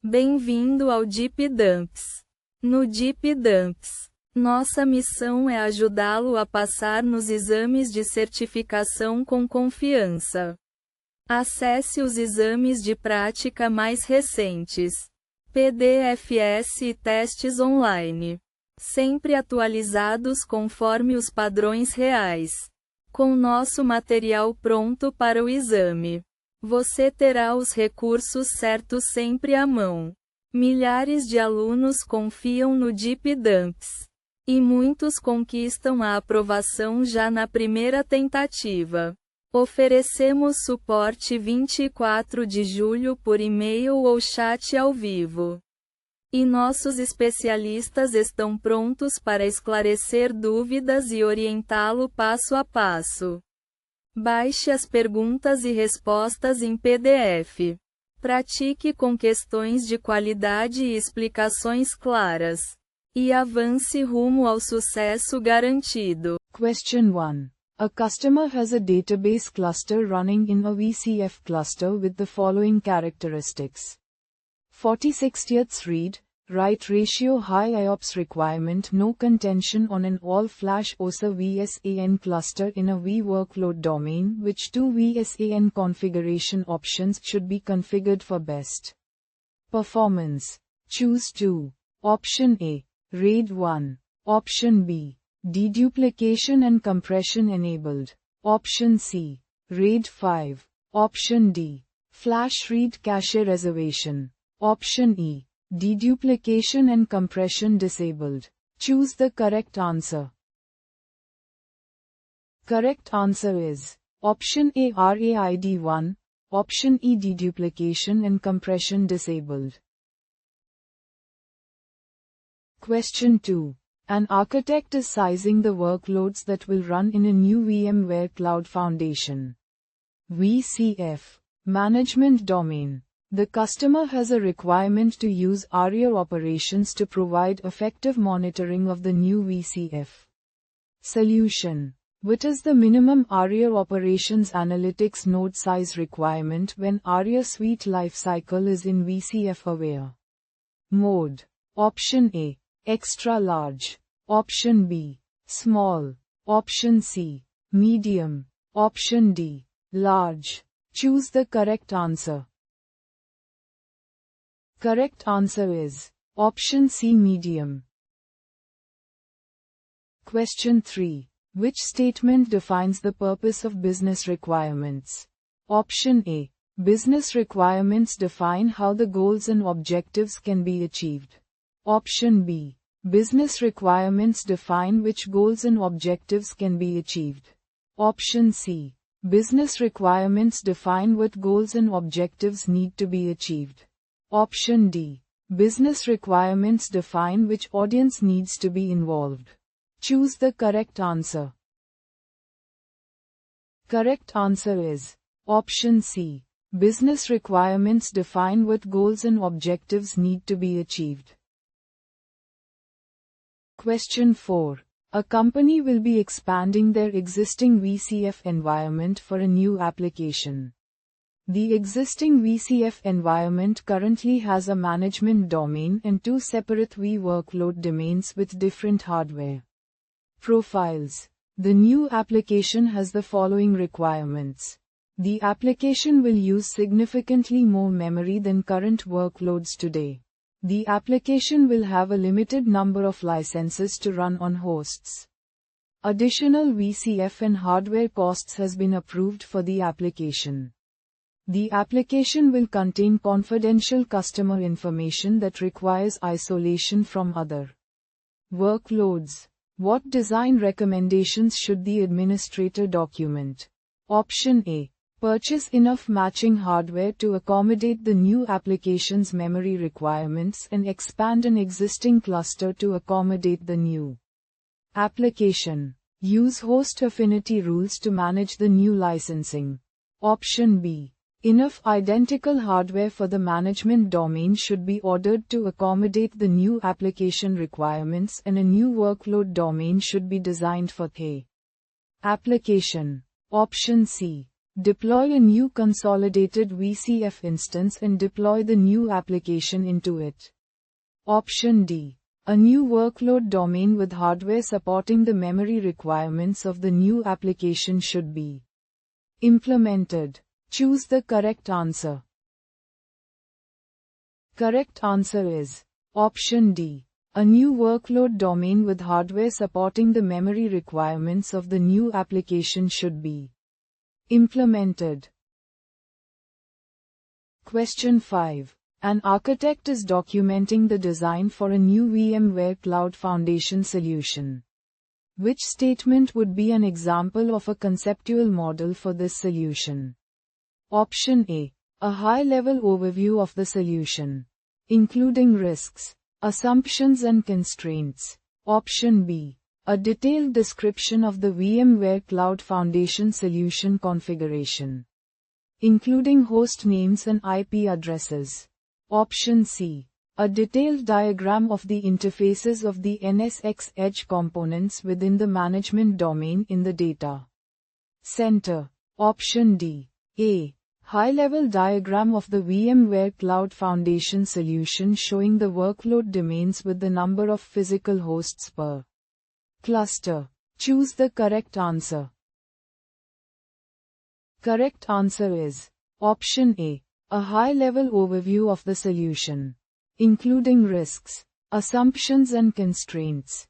Bem-vindo ao Deep Dumps. No Deep Dumps, nossa missão é ajudá-lo a passar nos exames de certificação com confiança. Acesse os exames de prática mais recentes, PDFs e testes online, sempre atualizados conforme os padrões reais. Com nosso material pronto para o exame, você terá os recursos certos sempre à mão. Milhares de alunos confiam no Deep Dumps, e muitos conquistam a aprovação já na primeira tentativa. Oferecemos suporte 24 de julho por e-mail ou chat ao vivo. E nossos especialistas estão prontos para esclarecer dúvidas e orientá-lo passo a passo. Baixe as perguntas e respostas em PDF. Pratique com questões de qualidade e explicações claras. E avance rumo ao sucesso garantido. Question 1. A customer has a database cluster running in a VCF cluster with the following characteristics. 40/60 read, write ratio high IOPS requirement no contention on an all-flash OSA VSAN cluster in a vWorkload domain which two VSAN configuration options should be configured for best performance. Choose 2. Option A. RAID 1. Option B. Deduplication and compression enabled. Option C. RAID 5. Option D. Flash read cache reservation. Option E. Deduplication and compression disabled. Choose the correct answer. Correct answer is Option A RAID 1, Option E deduplication and compression disabled. Question 2. An architect is sizing the workloads that will run in a new VMware Cloud Foundation VCF management domain. The customer has a requirement to use ARIA operations to provide effective monitoring of the new VCF solution. What is the minimum ARIA operations analytics node size requirement when ARIA suite lifecycle is in VCF aware mode? Option A. Extra large. Option B. Small. Option C. Medium. Option D. Large. Choose the correct answer. Correct answer is Option C medium. Question 3. Which statement defines the purpose of business requirements? Option A. Business requirements define how the goals and objectives can be achieved. Option B. Business requirements define which goals and objectives can be achieved. Option C. Business requirements define what goals and objectives need to be achieved. Option D. Business requirements define which audience needs to be involved. Choose the correct answer. Correct answer is Option C. Business requirements define what goals and objectives need to be achieved. Question 4. A company will be expanding their existing VCF environment for a new application. The existing VCF environment currently has a management domain and two separate vWorkload domains with different hardware profiles. The new application has the following requirements. The application will use significantly more memory than current workloads today. The application will have a limited number of licenses to run on hosts. Additional VCF and hardware costs has been approved for the application. The application will contain confidential customer information that requires isolation from other workloads. What design recommendations should the administrator document? Option A. Purchase enough matching hardware to accommodate the new application's memory requirements and expand an existing cluster to accommodate the new application. Use host affinity rules to manage the new licensing. Option B. Enough identical hardware for the management domain should be ordered to accommodate the new application requirements and a new workload domain should be designed for the application. Option C. Deploy a new consolidated VCF instance and deploy the new application into it. Option D. A new workload domain with hardware supporting the memory requirements of the new application should be implemented. Choose the correct answer. Correct answer is option D. A new workload domain with hardware supporting the memory requirements of the new application should be implemented. Question 5. An architect is documenting the design for a new VMware Cloud Foundation solution. Which statement would be an example of a conceptual model for this solution? Option A. A high-level overview of the solution, including risks, assumptions and constraints. Option B. A detailed description of the VMware Cloud Foundation solution configuration, including host names and IP addresses. Option C. A detailed diagram of the interfaces of the NSX Edge components within the management domain in the data center. Option D. A. High-level diagram of the VMware Cloud Foundation solution showing the workload domains with the number of physical hosts per cluster. Choose the correct answer. Correct answer is option A. A high-level overview of the solution, including risks, assumptions and constraints.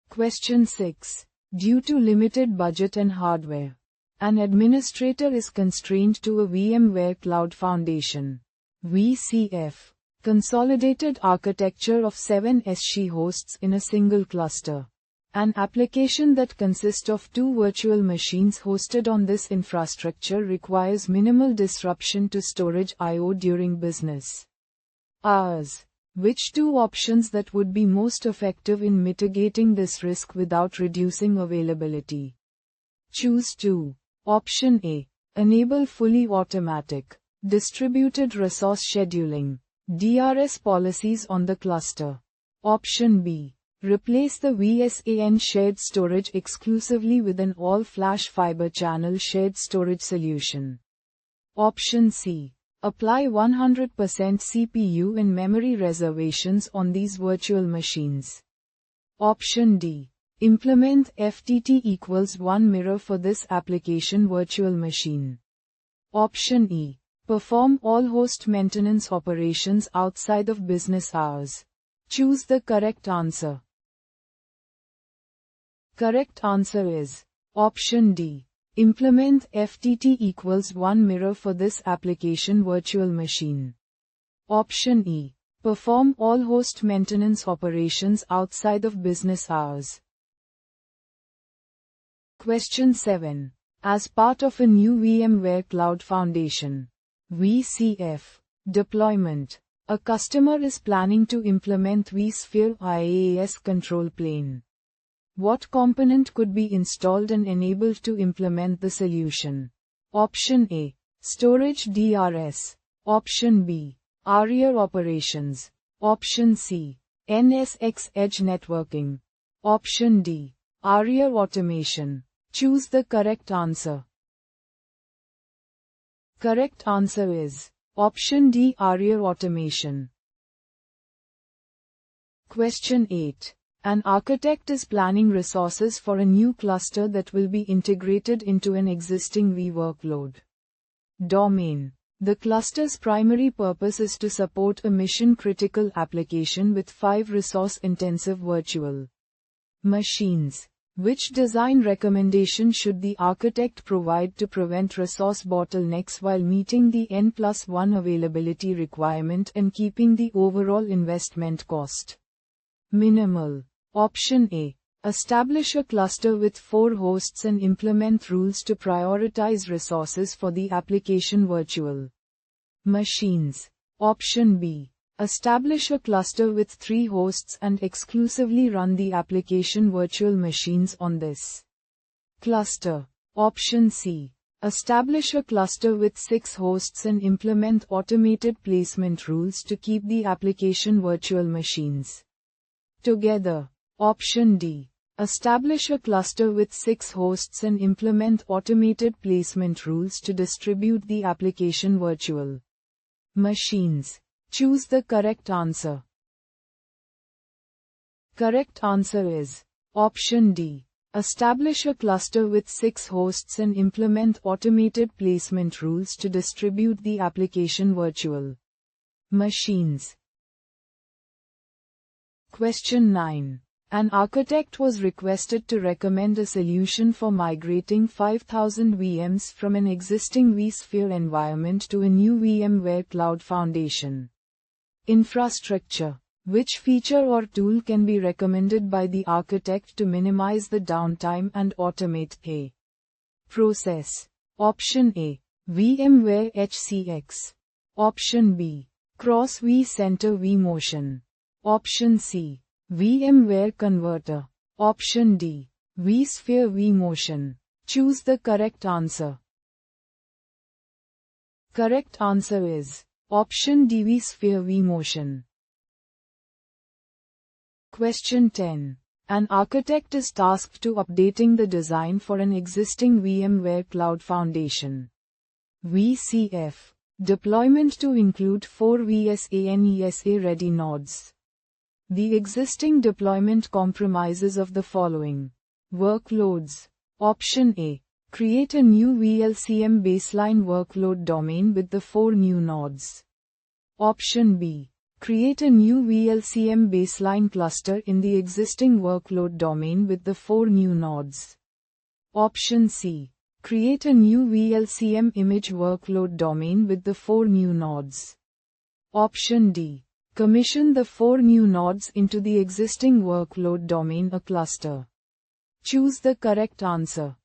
Question 6. Due to limited budget and hardware, an administrator is constrained to a VMware Cloud Foundation (VCF) consolidated architecture of 7 SC hosts in a single cluster. An application that consists of 2 virtual machines hosted on this infrastructure requires minimal disruption to storage I/O during business hours. Which 2 options that would be most effective in mitigating this risk without reducing availability? Choose 2. Option A. Enable fully automatic, distributed resource scheduling, DRS policies on the cluster. Option B. Replace the VSAN shared storage exclusively with an all-flash fiber channel shared storage solution. Option C. Apply 100% CPU and memory reservations on these virtual machines. Option D. Implement FTT equals 1 mirror for this application virtual machine. Option E. Perform all host maintenance operations outside of business hours. Choose the correct answer. Correct answer is option D. Implement FTT equals 1 mirror for this application virtual machine. Option E. Perform all host maintenance operations outside of business hours. Question 7. As part of a new VMware Cloud Foundation (VCF) deployment, a customer is planning to implement vSphere IaaS control plane. What component could be installed and enabled to implement the solution? Option A. Storage DRS. Option B. ARIA operations. Option C. NSX Edge networking. Option D. ARIA automation. Choose the correct answer. Correct answer is option D. ARIA automation. Question 8. An architect is planning resources for a new cluster that will be integrated into an existing vWorkload domain. The cluster's primary purpose is to support a mission-critical application with 5 resource-intensive virtual machines. Which design recommendation should the architect provide to prevent resource bottlenecks while meeting the N+1 availability requirement and keeping the overall investment cost minimal? Option A. Establish a cluster with 4 hosts and implement rules to prioritize resources for the application virtual machines. Option B. Establish a cluster with 3 hosts and exclusively run the application virtual machines on this cluster. Option C. Establish a cluster with 6 hosts and implement automated placement rules to keep the application virtual machines together. Option D. Establish a cluster with 6 hosts and implement automated placement rules to distribute the application virtual machines. Choose the correct answer. Correct answer is option D. Establish a cluster with 6 hosts and implement automated placement rules to distribute the application virtual machines. Question 9. An architect was requested to recommend a solution for migrating 5,000 VMs from an existing vSphere environment to a new VMware Cloud Foundation infrastructure. Which feature or tool can be recommended by the architect to minimize the downtime and automate a process? Option A. VMware HCX. Option B. Cross vCenter vMotion. Option C. VMware Converter. Option D. vSphere vMotion. Choose the correct answer. Correct answer is option D, vSphere vMotion. Question 10. An architect is tasked to updating the design for an existing VMware Cloud Foundation (VCF) deployment to include 4 VSA ready nodes. The existing deployment comprises of the following workloads. Option A. Create a new VLCM baseline workload domain with the 4 new nodes. Option B. Create a new VLCM baseline cluster in the existing workload domain with the 4 new nodes. Option C. Create a new VLCM image workload domain with the 4 new nodes. Option D. Commission the 4 new nodes into the existing workload domain a cluster. Choose the correct answer.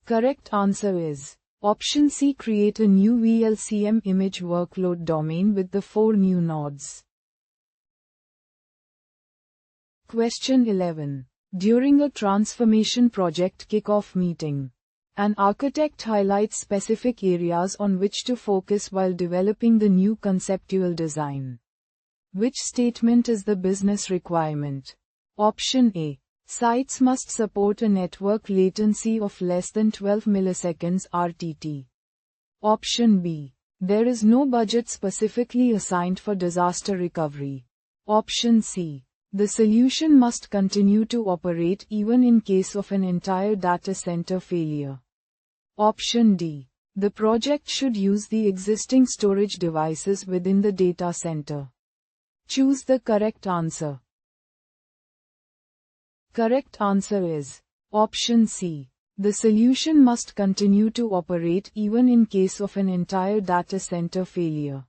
Correct answer is option C. Create a new VLCM image workload domain with the 4 new nodes. Question 11. During a transformation project kickoff meeting, an architect highlights specific areas on which to focus while developing the new conceptual design. Which statement is the business requirement? Option A. Sites must support a network latency of less than 12 milliseconds RTT. Option B. There is no budget specifically assigned for disaster recovery. Option C. The solution must continue to operate even in case of an entire data center failure. Option D. The project should use the existing storage devices within the data center. Choose the correct answer. Correct answer is option C. The solution must continue to operate even in case of an entire data center failure.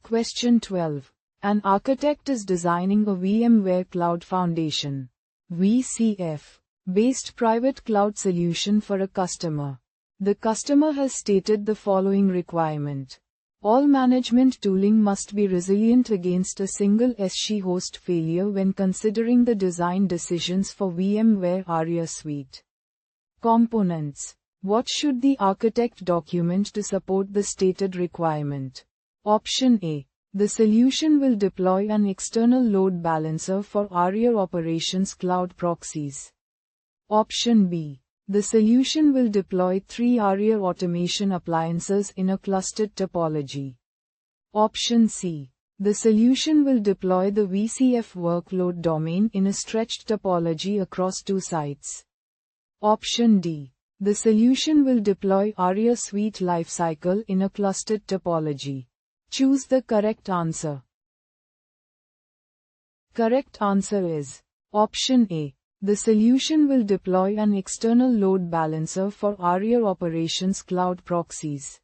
Question 12. An architect is designing a VMware Cloud Foundation (VCF) based private cloud solution for a customer. The customer has stated the following requirement. All management tooling must be resilient against a single SC host failure when considering the design decisions for VMware ARIA Suite components. What should the architect document to support the stated requirement? Option A. The solution will deploy an external load balancer for ARIA operations cloud proxies. Option B. The solution will deploy 3 ARIA automation appliances in a clustered topology. Option C. The solution will deploy the VCF workload domain in a stretched topology across 2 sites. Option D. The solution will deploy ARIA Suite lifecycle in a clustered topology. Choose the correct answer. Correct answer is option A. The solution will deploy an external load balancer for ARIA operations cloud proxies.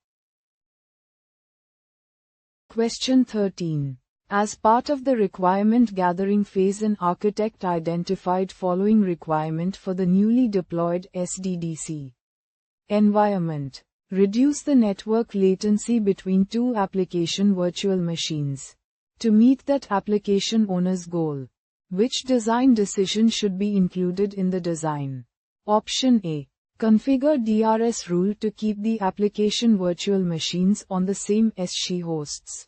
Question 13. As part of the requirement gathering phase, an architect identified following requirement for the newly deployed SDDC environment. Reduce the network latency between 2 application virtual machines. To meet that application owner's goal, which design decision should be included in the design? Option A. Configure DRS rule to keep the application virtual machines on the same SC hosts.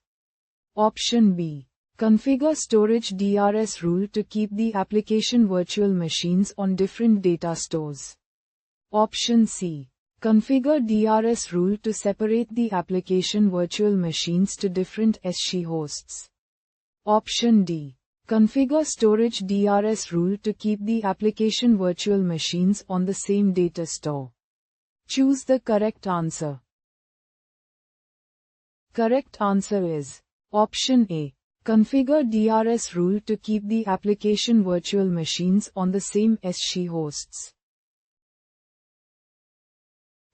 Option B. Configure storage DRS rule to keep the application virtual machines on different data stores. Option C. Configure DRS rule to separate the application virtual machines to different Este hosts. Option D. Configure storage DRS rule to keep the application virtual machines on the same data store. Choose the correct answer. Correct answer is Option A. Configure DRS rule to keep the application virtual machines on the same Este hosts.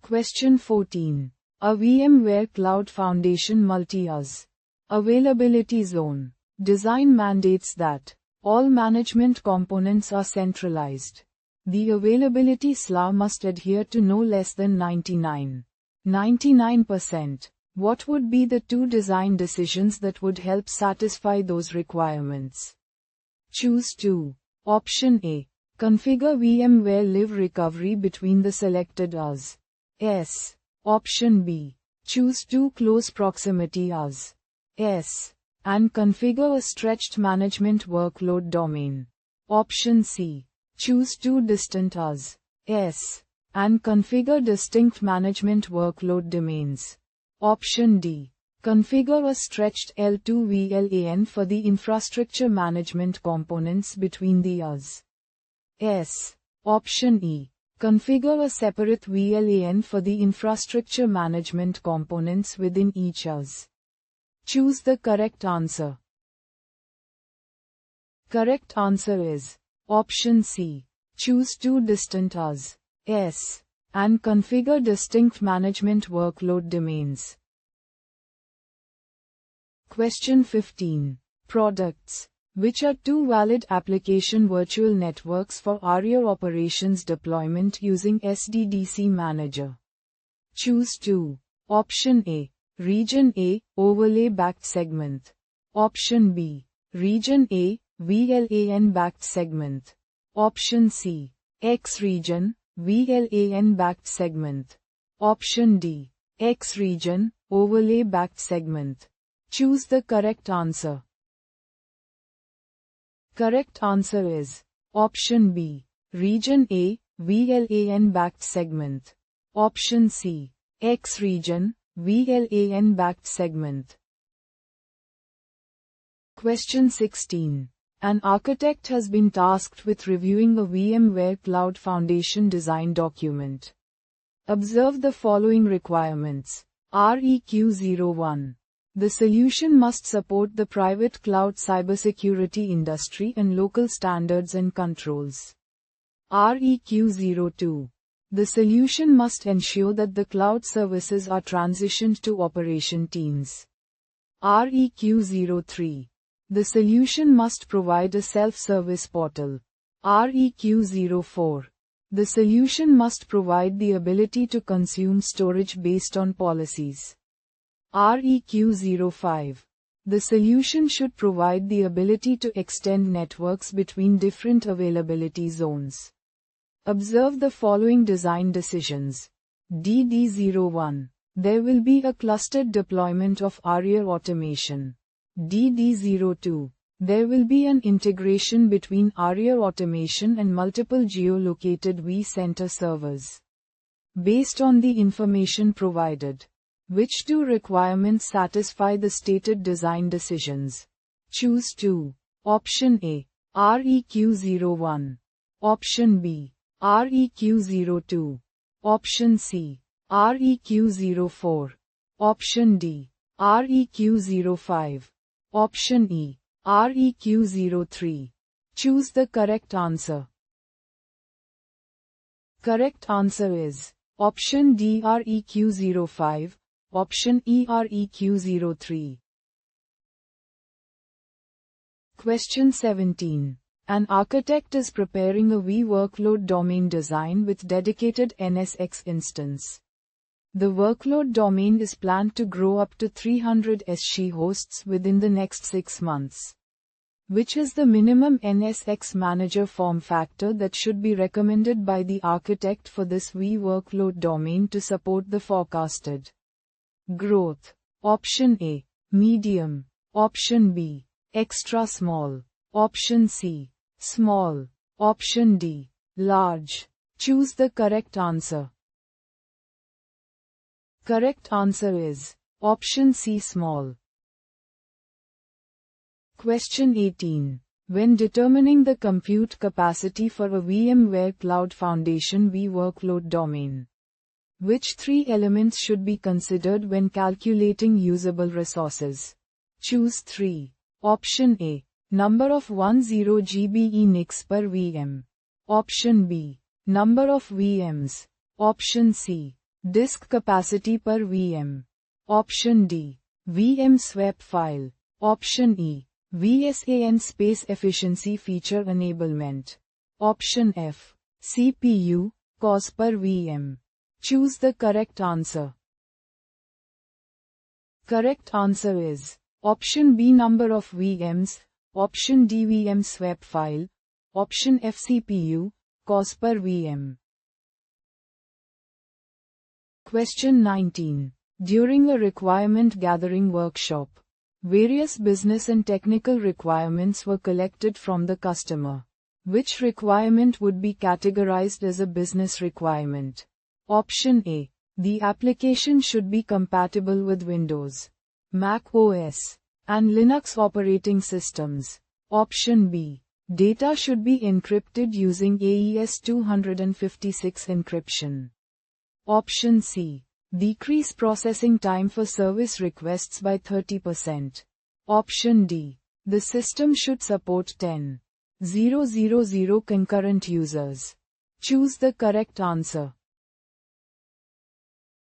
Question 14. A VMware Cloud Foundation Multi-UAS Availability Zone design mandates that all management components are centralized. The availability SLA must adhere to no less than 99%. What would be the two design decisions that would help satisfy those requirements? Choose 2. Option A. Configure VMware Live Recovery between the selected UAS. S. Option B. Choose 2 Close Proximity UAS. S. And configure a stretched management workload domain. Option C. Choose 2 Distant UAS. S. And configure distinct management workload domains. Option D. Configure a stretched L2 VLAN for the infrastructure management components between the UAS. S. Option E. Configure a separate VLAN for the infrastructure management components within each UAS. Choose the correct answer. Correct answer is Option C. Choose 2 Distant UAS. S. And configure distinct management workload domains. Question 15. Products. Which are 2 valid application virtual networks for ARIA operations deployment using SDDC Manager? Choose 2. Option A. Region A, overlay-backed segment. Option B. Region A, VLAN-backed segment. Option C. X region, VLAN-backed segment. Option D. X region, overlay-backed segment. Choose the correct answer. Correct answer is Option B. Region A, VLAN-backed segment. Option C. X region, VLAN-backed segment. Question 16. An architect has been tasked with reviewing a VMware Cloud Foundation design document. Observe the following requirements. REQ01. The solution must support the private cloud cybersecurity industry and local standards and controls. REQ02. The solution must ensure that the cloud services are transitioned to operation teams. REQ03. The solution must provide a self-service portal. REQ04. The solution must provide the ability to consume storage based on policies. REQ05. The solution should provide the ability to extend networks between different availability zones. Observe the following design decisions. DD01. There will be a clustered deployment of ARIA automation. DD02. There will be an integration between ARIA automation and multiple geolocated vCenter servers. Based on the information provided, which 2 requirements satisfy the stated design decisions? Choose 2. Option A. REQ01. Option B. REQ02. Option C. REQ04. Option D. REQ05. Option E. REQ03. Choose the correct answer. Correct answer is Option D REQ05, Option E REQ03. Question 17. An architect is preparing a vWorkload domain design with dedicated NSX instance. The workload domain is planned to grow up to 300 Este hosts within the next 6 months. Which is the minimum NSX manager form factor that should be recommended by the architect for this vWorkload domain to support the forecasted growth? Option A. Medium. Option B. extra small. Option C, small. Option D, large. Choose the correct answer. Correct answer is option C, small. Question 18. When determining the compute capacity for a VMware Cloud Foundation V workload domain, which three elements should be considered when calculating usable resources? Choose 3. Option A, number of 10 GB NICs per VM. Option B, number of VMs. Option C, disk capacity per VM. Option D, VM swap file. Option E, VSAN space efficiency feature enablement. Option F, CPU cos per VM. Choose the correct answer. Correct answer is option B, number of VMs. Option D, VM swap file. Option F, CPU cos per VM. Question 19. During a requirement gathering workshop, various business and technical requirements were collected from the customer. Which requirement would be categorized as a business requirement? Option A, the application should be compatible with Windows, Mac OS, and Linux operating systems. Option B, data should be encrypted using AES 256 encryption. Option C, decrease processing time for service requests by 30%. Option D, the system should support 10,000 concurrent users. Choose the correct answer.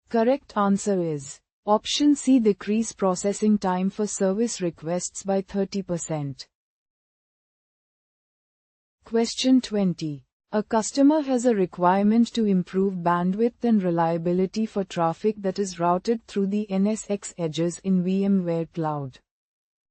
Correct answer is option C, decrease processing time for service requests by 30%. Question 20. A customer has a requirement to improve bandwidth and reliability for traffic that is routed through the NSX edges in VMware Cloud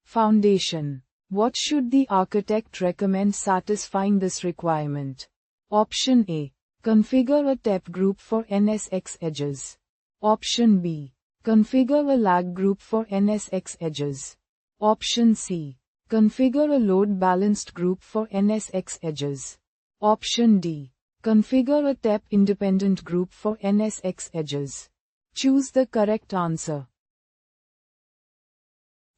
Foundation. What should the architect recommend satisfying this requirement? Option A, configure a TEP group for NSX edges. Option B, configure a lag group for NSX edges. Option C, configure a load balanced group for NSX edges. Option D, configure a TEP independent group for NSX edges. Choose the correct answer.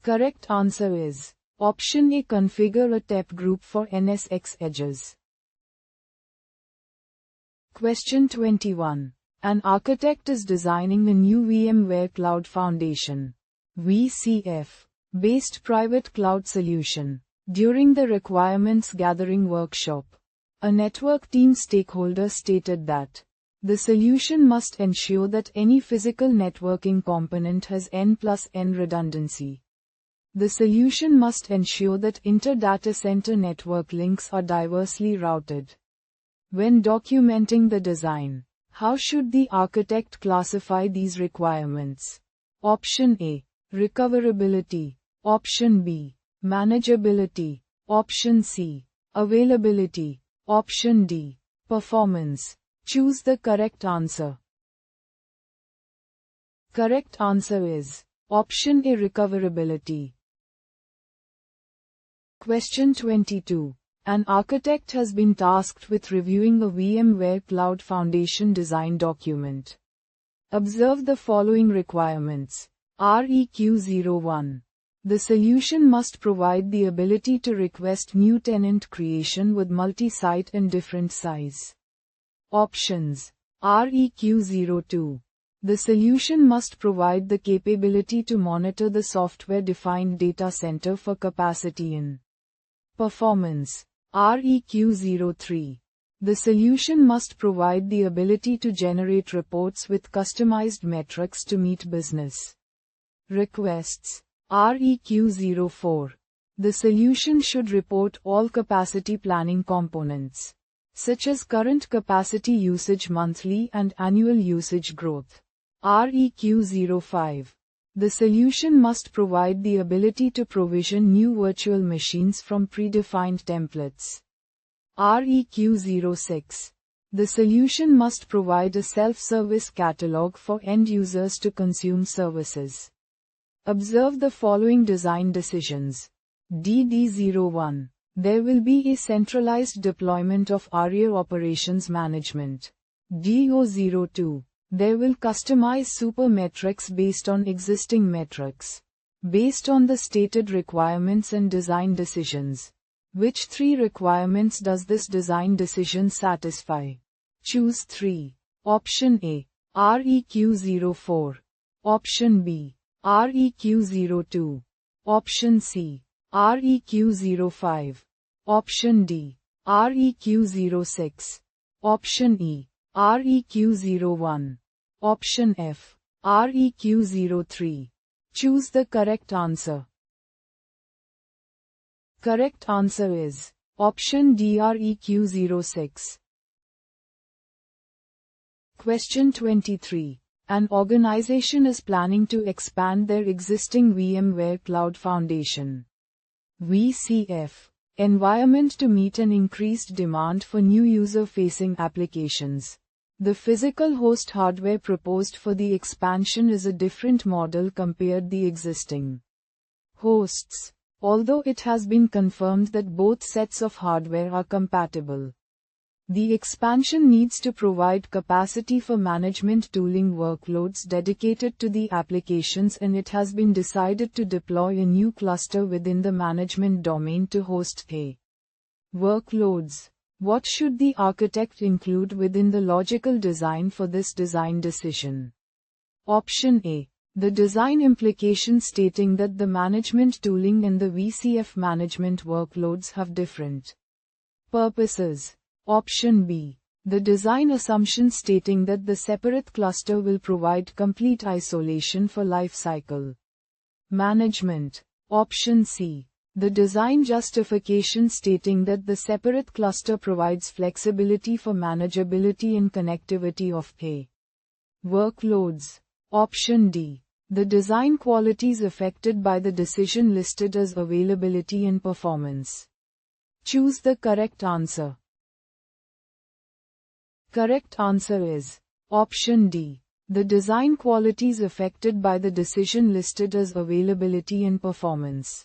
Correct answer is option A, configure a TEP group for NSX edges. Question 21. An architect is designing a new VMware Cloud Foundation (VCF) based private cloud solution. During the requirements gathering workshop, a network team stakeholder stated that the solution must ensure that any physical networking component has N+N redundancy. The solution must ensure that inter-data center network links are diversely routed. When documenting the design, how should the architect classify these requirements? Option A, recoverability. Option B, manageability. Option C, availability. Option D, performance. Choose the correct answer. Correct answer is option A, recoverability. Question 22. An architect has been tasked with reviewing a VMware Cloud Foundation design document. Observe the following requirements. REQ01. The solution must provide the ability to request new tenant creation with multi-site and different size. Options. REQ02. The solution must provide the capability to monitor the software-defined data center for capacity and performance. REQ03. The solution must provide the ability to generate reports with customized metrics to meet business requests. REQ04. The solution should report all capacity planning components, such as current capacity usage monthly and annual usage growth. REQ05. The solution must provide the ability to provision new virtual machines from predefined templates. REQ06. The solution must provide a self-service catalog for end users to consume services. Observe the following design decisions. DD01. There will be a centralized deployment of ARIA operations management. DO02. They will customize super metrics based on existing metrics. Based on the stated requirements and design decisions. Which three requirements does this design decision satisfy? Choose 3. Option A. REQ04. Option B. REQ02. Option C. REQ05. Option D. REQ06. Option E. REQ01. Option F. REQ03. Choose the correct answer. Correct answer is option D, REQ06. Question 23. An organization is planning to expand their existing VMware Cloud Foundation (VCF) environment to meet an increased demand for new user-facing applications. The physical host hardware proposed for the expansion is a different model compared the existing hosts, although it has been confirmed that both sets of hardware are compatible. The expansion needs to provide capacity for management tooling workloads dedicated to the applications, and it has been decided to deploy a new cluster within the management domain to host the workloads. What should the architect include within the logical design for this design decision? Option A. The design implication stating that the management tooling and the VCF management workloads have different purposes. Option B. The design assumption stating that the separate cluster will provide complete isolation for lifecycle management. Option C. The design justification stating that the separate cluster provides flexibility for manageability and connectivity of the workloads. Option D. The design qualities affected by the decision listed as availability and performance. Choose the correct answer. Correct answer is option D. The design qualities affected by the decision listed as availability and performance.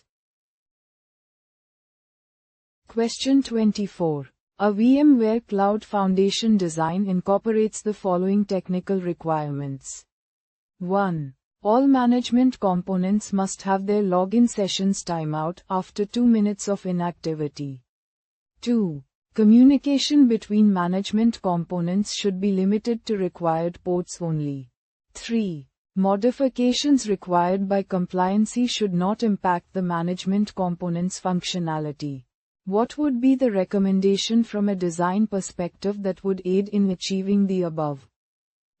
Question 24. A VMware Cloud Foundation design incorporates the following technical requirements. 1. All management components must have their login sessions timeout after 2 minutes of inactivity. 2. Communication between management components should be limited to required ports only. 3. Modifications required by compliancy should not impact the management component's functionality. What would be the recommendation from a design perspective that would aid in achieving the above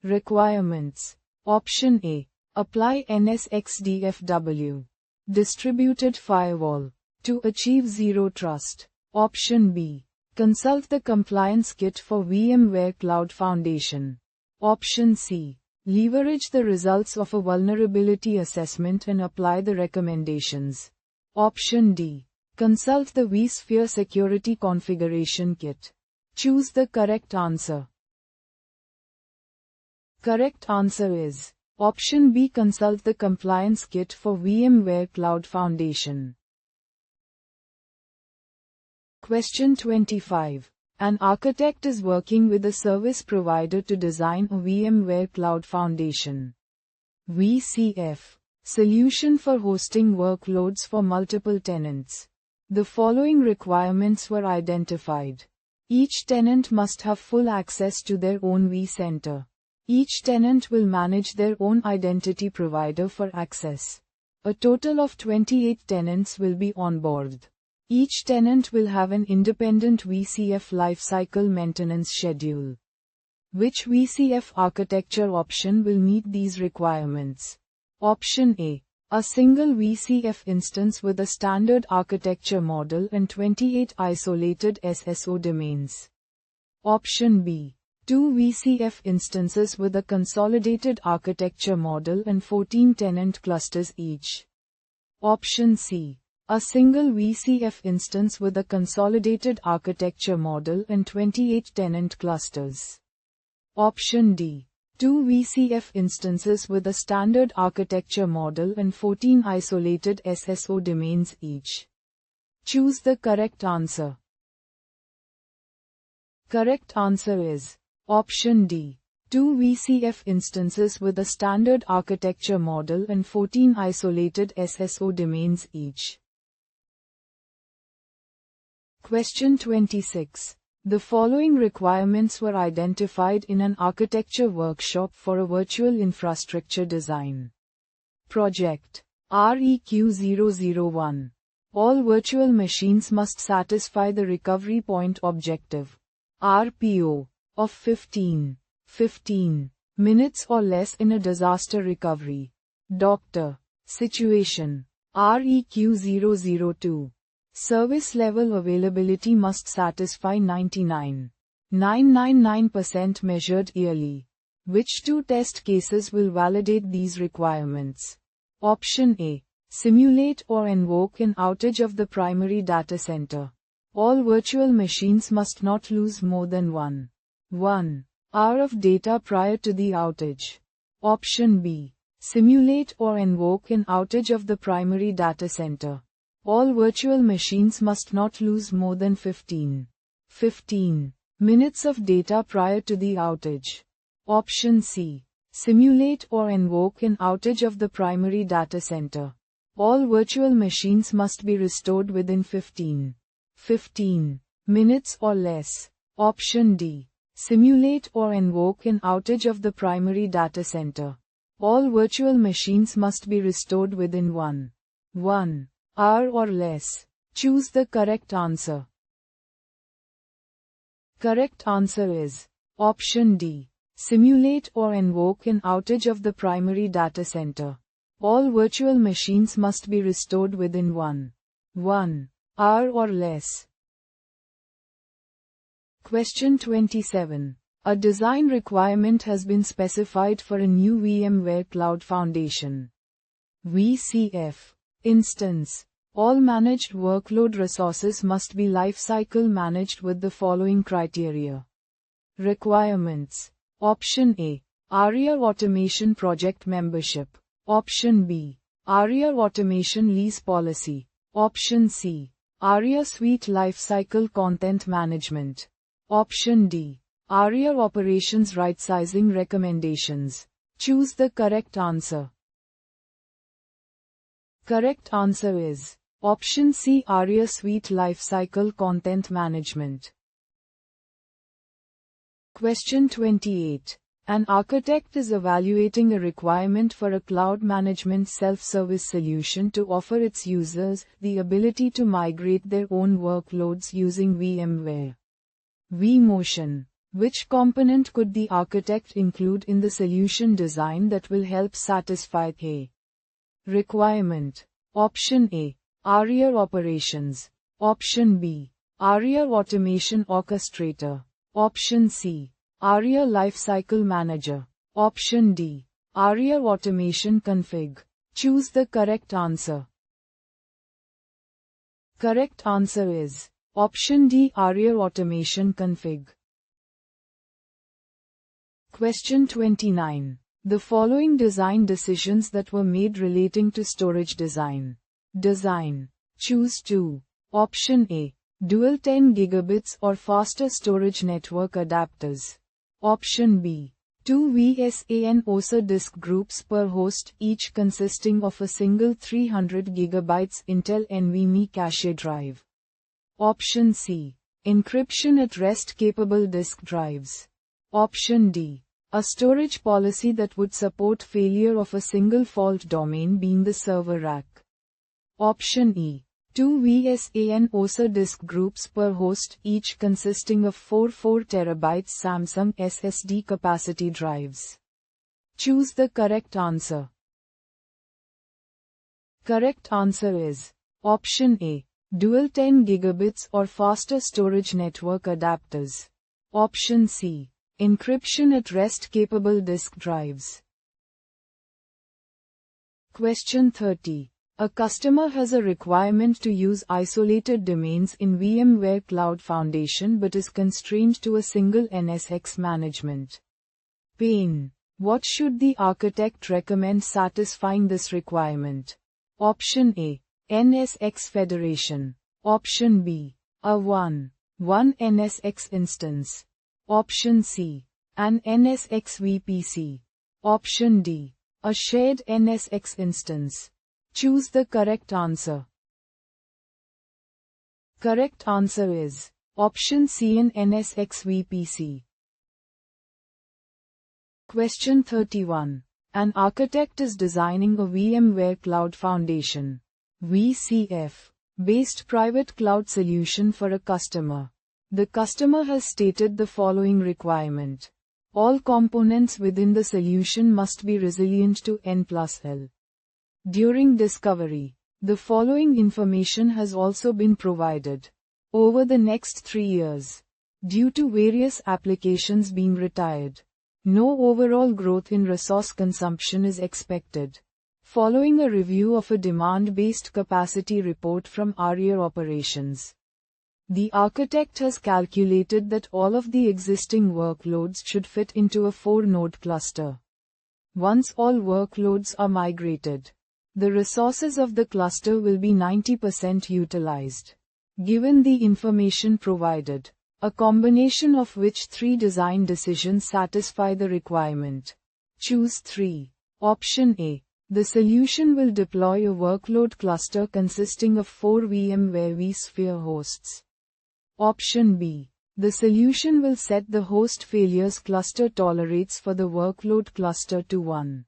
requirements? Option A. Apply NSXDFW distributed firewall to achieve zero trust. Option B. Consult the compliance kit for VMware Cloud Foundation. Option C. Leverage the results of a vulnerability assessment and apply the recommendations. Option D. Consult the vSphere Security Configuration Kit. Choose the correct answer. Correct answer is option B. Consult the compliance kit for VMware Cloud Foundation. Question 25. An architect is working with a service provider to design a VMware Cloud Foundation (VCF) solution for hosting workloads for multiple tenants. The following requirements were identified. Each tenant must have full access to their own vCenter. Each tenant will manage their own identity provider for access. A total of 28 tenants will be onboarded. Each tenant will have an independent VCF lifecycle maintenance schedule. Which VCF architecture option will meet these requirements? Option A. A single VCF instance with a standard architecture model and 28 isolated SSO domains. Option B. 2 VCF instances with a consolidated architecture model and 14 tenant clusters each. Option C. A single VCF instance with a consolidated architecture model and 28 tenant clusters. Option D. 2 VCF instances with a standard architecture model and 14 isolated SSO domains each. Choose the correct answer. Correct answer is option D. 2 VCF instances with a standard architecture model and 14 isolated SSO domains each. Question 26. The following requirements were identified in an architecture workshop for a virtual infrastructure design. Project REQ001. All virtual machines must satisfy the recovery point objective RPO of 15 minutes or less in a disaster recovery. Doctor. Situation REQ002. Service level availability must satisfy 99.999% measured yearly. Which two test cases will validate these requirements? Option A. Simulate or invoke an outage of the primary data center. All virtual machines must not lose more than 1 hour of data prior to the outage. Option B. Simulate or invoke an outage of the primary data center. All virtual machines must not lose more than 15 minutes of data prior to the outage. Option C. Simulate or invoke an outage of the primary data center. All virtual machines must be restored within 15 minutes or less. Option D. Simulate or invoke an outage of the primary data center. All virtual machines must be restored within 1 hour or less. Choose the correct answer. Correct answer is option D. Simulate or invoke an outage of the primary data center. All virtual machines must be restored within 1 hour or less. Question 27. A design requirement has been specified for a new VMware Cloud Foundation VCF instance. All managed workload resources must be lifecycle managed with the following criteria. Requirements. Option A. ARIA Automation Project Membership. Option B. ARIA Automation Lease Policy. Option C. ARIA Suite Lifecycle Content Management. Option D. ARIA Operations Right-Sizing Recommendations. Choose the correct answer. Correct answer is option C. ARIA Suite Lifecycle Content Management. Question 28. An architect is evaluating a requirement for a cloud management self-service solution to offer its users the ability to migrate their own workloads using VMware vMotion. Which component could the architect include in the solution design that will help satisfy a requirement? Option A. ARIA Operations. Option B. ARIA Automation Orchestrator. Option C. ARIA Lifecycle Manager. Option D. ARIA Automation Config. Choose the correct answer. Correct answer is option D. ARIA Automation Config. Question 29. The following design decisions that were made relating to storage design. Design. Choose 2. Option A. Dual 10 gigabits or faster storage network adapters. Option B. 2 VSAN OSA disk groups per host, each consisting of a single 300 GB Intel NVMe cache drive. Option C. Encryption at rest capable disk drives. Option D. A storage policy that would support failure of a single fault domain being the server rack. Option E. 2 VSAN OSA disk groups per host, each consisting of 4 4TB Samsung SSD capacity drives. Choose the correct answer. Correct answer is option A. Dual 10 gigabits or faster storage network adapters. Option C. Encryption at rest capable disk drives. Question 30. A customer has a requirement to use isolated domains in VMware Cloud Foundation but is constrained to a single NSX management pane. What should the architect recommend satisfying this requirement? Option A. NSX Federation. Option B. A 1 NSX instance. Option C. An NSX VPC. Option D. A shared NSX instance. Choose the correct answer. Correct answer is option C, an NSX VPC. Question 31. An architect is designing a VMware Cloud Foundation (VCF) based private cloud solution for a customer. The customer has stated the following requirement. All components within the solution must be resilient to N+L. During discovery, the following information has also been provided. Over the next 3 years, due to various applications being retired, no overall growth in resource consumption is expected. Following a review of a demand-based capacity report from area operations, the architect has calculated that all of the existing workloads should fit into a 4-node cluster. Once all workloads are migrated, the resources of the cluster will be 90% utilized. Given the information provided, a combination of which 3 design decisions satisfy the requirement. Choose 3. Option A. The solution will deploy a workload cluster consisting of 4 VMware vSphere hosts. Option B. The solution will set the host failures cluster tolerates for the workload cluster to 1.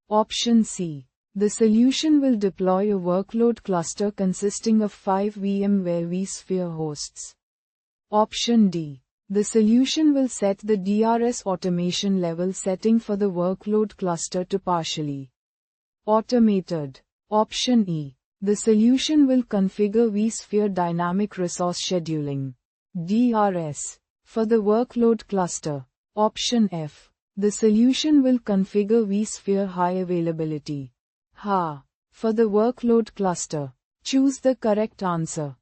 Option C. The solution will deploy a workload cluster consisting of 5 VMware vSphere hosts. Option D. The solution will set the DRS automation level setting for the workload cluster to partially automated. Option E. The solution will configure vSphere dynamic resource scheduling (DRS) for the workload cluster. Option F. The solution will configure vSphere high availability HA for the workload cluster. Choose the correct answer.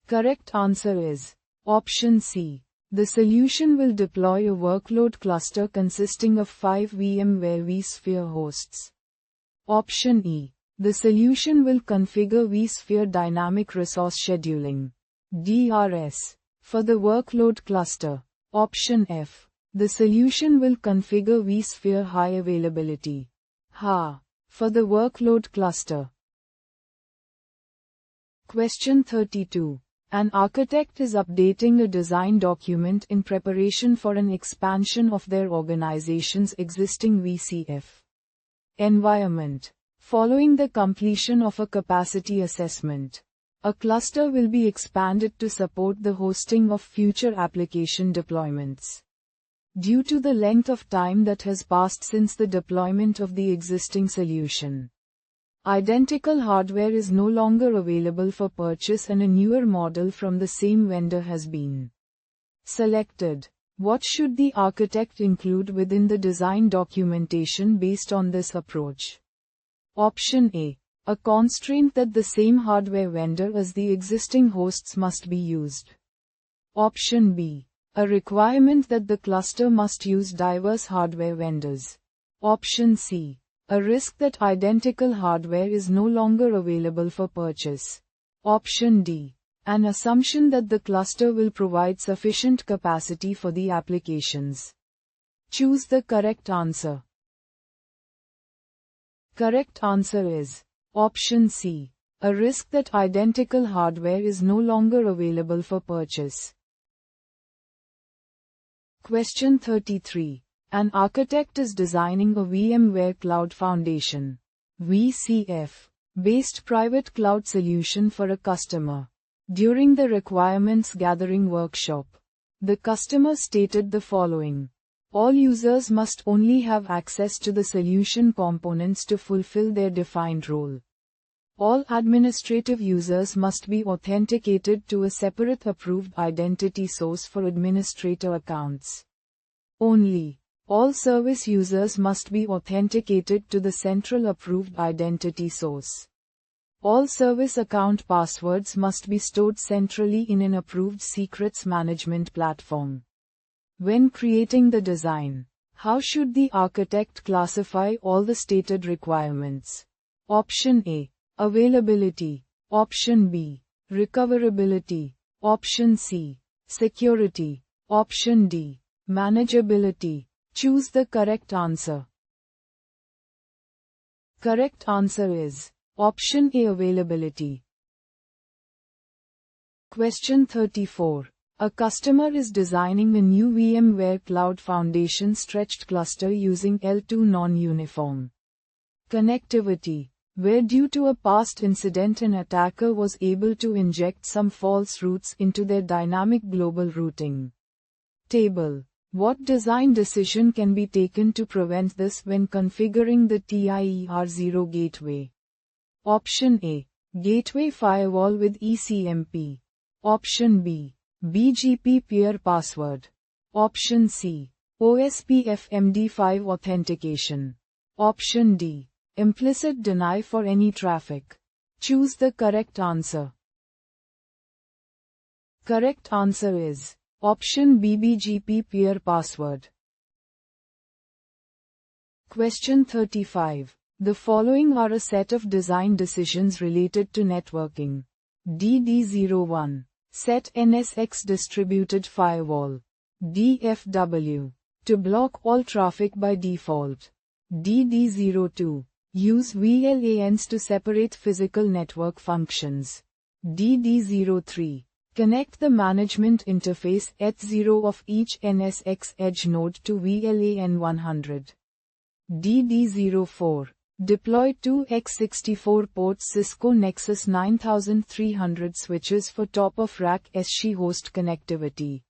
Correct answer is option C. The solution will deploy a workload cluster consisting of 5 VMware vSphere hosts. Option E. The solution will configure vSphere dynamic resource scheduling (DRS) for the workload cluster. Option F. The solution will configure vSphere high availability HA for the workload cluster. Question 32. An architect is updating a design document in preparation for an expansion of their organization's existing VCF environment. Following the completion of a capacity assessment, a cluster will be expanded to support the hosting of future application deployments. Due to the length of time that has passed since the deployment of the existing solution, identical hardware is no longer available for purchase and a newer model from the same vendor has been selected. What should the architect include within the design documentation based on this approach? Option A. A constraint that the same hardware vendor as the existing hosts must be used. Option B. A requirement that the cluster must use diverse hardware vendors. Option C. A risk that identical hardware is no longer available for purchase. Option D. An assumption that the cluster will provide sufficient capacity for the applications. Choose the correct answer. Correct answer is option C. A risk that identical hardware is no longer available for purchase. Question 33. An architect is designing a VMware Cloud Foundation (VCF) based private cloud solution for a customer. During the requirements gathering workshop, the customer stated the following. All users must only have access to the solution components to fulfill their defined role. All administrative users must be authenticated to a separate approved identity source for administrator accounts only. All service users must be authenticated to the central approved identity source. All service account passwords must be stored centrally in an approved secrets management platform. When creating the design, how should the architect classify all the stated requirements? Option A. Availability. Option B. Recoverability. Option C. Security. Option D. Manageability. Choose the correct answer. Correct answer is Option A. Availability. Question 34. A customer is designing a new VMware Cloud Foundation stretched cluster using L2 non-uniform connectivity, where due to a past incident an attacker was able to inject some false routes into their dynamic global routing table. What design decision can be taken to prevent this when configuring the TIER0 gateway? Option A. Gateway firewall with ECMP. Option B. BGP peer password. Option C. OSPF MD5 authentication. Option D. Implicit deny for any traffic. Choose the correct answer. Correct answer is Option B. BGP peer password. Question 35. The following are a set of design decisions related to networking. DD01. Set NSX distributed firewall. DFW. To block all traffic by default. DD02. Use VLANs to separate physical network functions. DD03. Connect the management interface H0 of each NSX edge node to VLAN 100. DD04. Deploy 2 x64 port Cisco Nexus 9300 switches for top-of-rack SC host connectivity.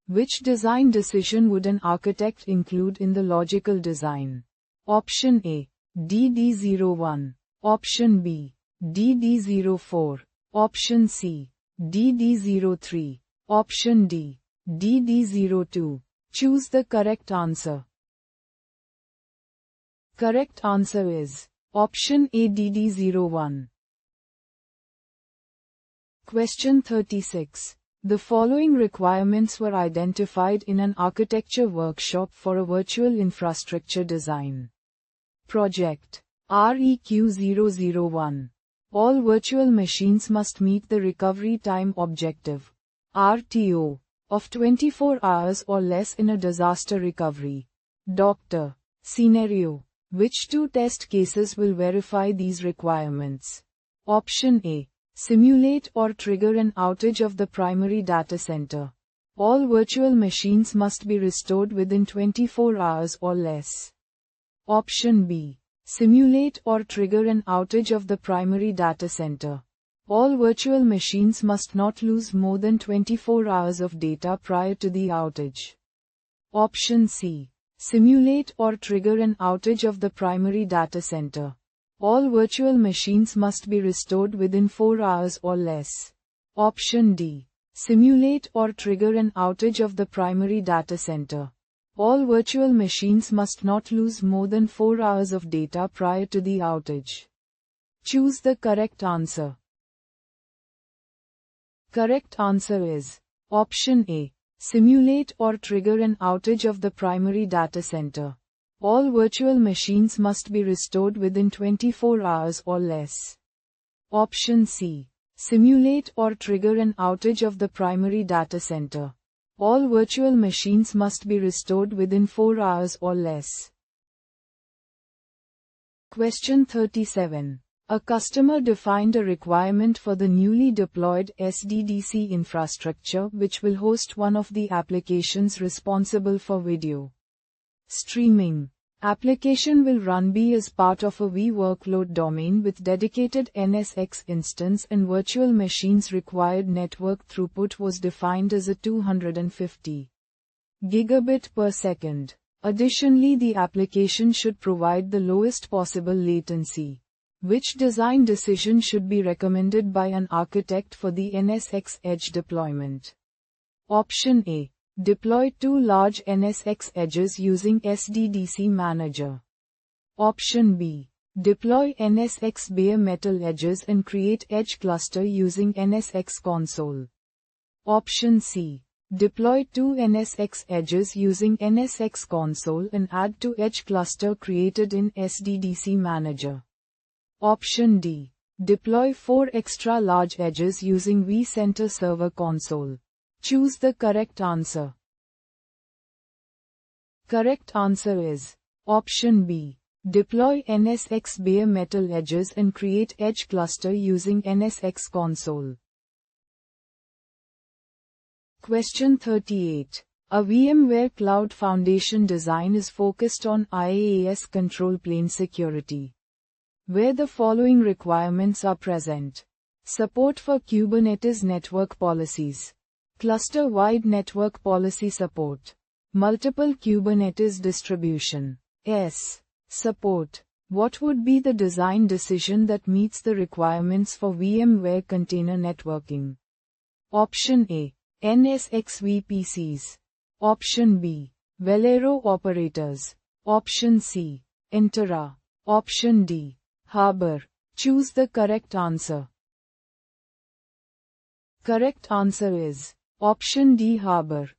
Which design decision would an architect include in the logical design? Option A. DD01. Option B. DD04. Option C. DD03. Option D. DD02. Choose the correct answer. Correct answer is Option A. DD01. Question 36. The following requirements were identified in an architecture workshop for a virtual infrastructure design project. REQ001. All virtual machines must meet the recovery time objective RTO of 24 hours or less in a disaster recovery. Doctor. Scenario. Which two test cases will verify these requirements? Option A. Simulate or trigger an outage of the primary data center. All virtual machines must be restored within 24 hours or less. Option B. Simulate or trigger an outage of the primary data center. All virtual machines must not lose more than 24 hours of data prior to the outage. Option C. Simulate or trigger an outage of the primary data center. All virtual machines must be restored within 4 hours or less. Option D. Simulate or trigger an outage of the primary data center. All virtual machines must not lose more than 4 hours of data prior to the outage. Choose the correct answer. Correct answer is Option A. Simulate or trigger an outage of the primary data center. All virtual machines must be restored within 24 hours or less. Option C. Simulate or trigger an outage of the primary data center. All virtual machines must be restored within 4 hours or less. Question 37. A customer defined a requirement for the newly deployed SDDC infrastructure which will host one of the applications responsible for video streaming. Application will run B as part of a vWorkload domain with dedicated NSX instance and virtual machines. Required network throughput was defined as a 250 gigabit per second. Additionally, the application should provide the lowest possible latency. Which design decision should be recommended by an architect for the NSX edge deployment? Option A. Deploy 2 large NSX edges using SDDC Manager. Option B. Deploy NSX bare metal edges and create edge cluster using NSX console. Option C. Deploy 2 NSX edges using NSX console and add to edge cluster created in SDDC Manager. Option D. Deploy 4 extra large edges using vCenter Server Console. Choose the correct answer. Correct answer is option B. Deploy NSX bare metal edges and create edge cluster using NSX console. Question 38. A VMware Cloud Foundation design is focused on IaaS control plane security, where the following requirements are present. Support for Kubernetes network policies. Cluster-wide network policy support. Multiple Kubernetes distribution. Support. What would be the design decision that meets the requirements for VMware container networking? Option A. NSX VPCs. Option B. Velero operators. Option C. Entera. Option D. Harbor. Choose the correct answer. Correct answer is option D. Harbor.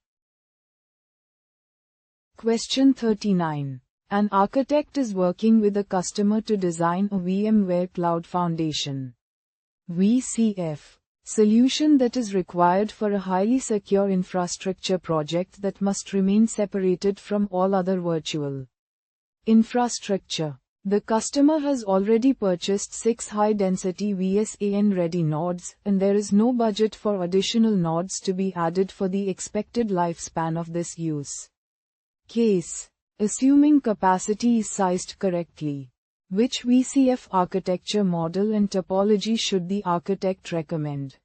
Question 39. An architect is working with a customer to design a VMware Cloud Foundation (VCF) solution that is required for a highly secure infrastructure project that must remain separated from all other virtual infrastructure. The customer has already purchased 6 high-density VSAN-ready nodes, and there is no budget for additional nodes to be added for the expected lifespan of this use case. Assuming capacity is sized correctly, which VCF architecture model and topology should the architect recommend?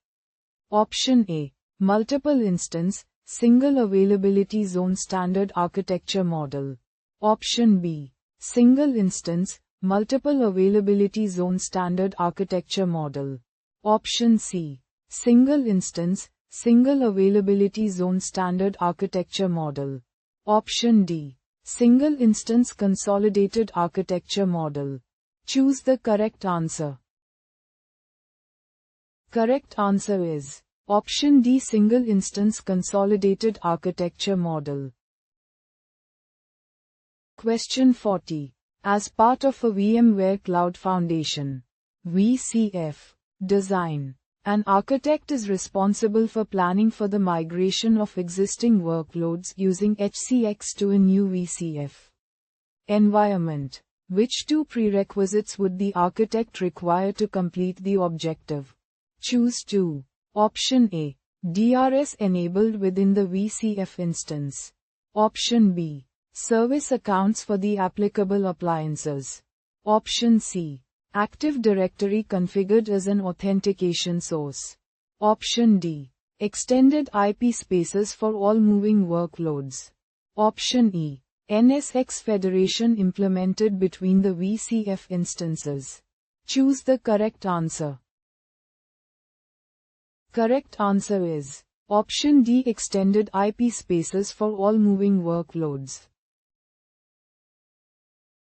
Option A. Multiple instance, single availability zone standard architecture model. Option B. Single instance, multiple availability zone standard architecture model. Option C. Single instance, single availability zone standard architecture model. Option D. Single instance consolidated architecture model. Choose the correct answer. Correct answer is option D. Single instance consolidated architecture model. Question 40. As part of a VMware Cloud Foundation (VCF) design, an architect is responsible for planning for the migration of existing workloads using HCX to a new VCF environment. Which 2 prerequisites would the architect require to complete the objective? Choose 2. Option A. DRS enabled within the VCF instance. Option B. Service accounts for the applicable appliances. Option C. Active Directory configured as an authentication source. Option D. Extended IP spaces for all moving workloads. Option E. NSX federation implemented between the VCF instances. Choose the correct answer. Correct answer is option D. Extended IP spaces for all moving workloads.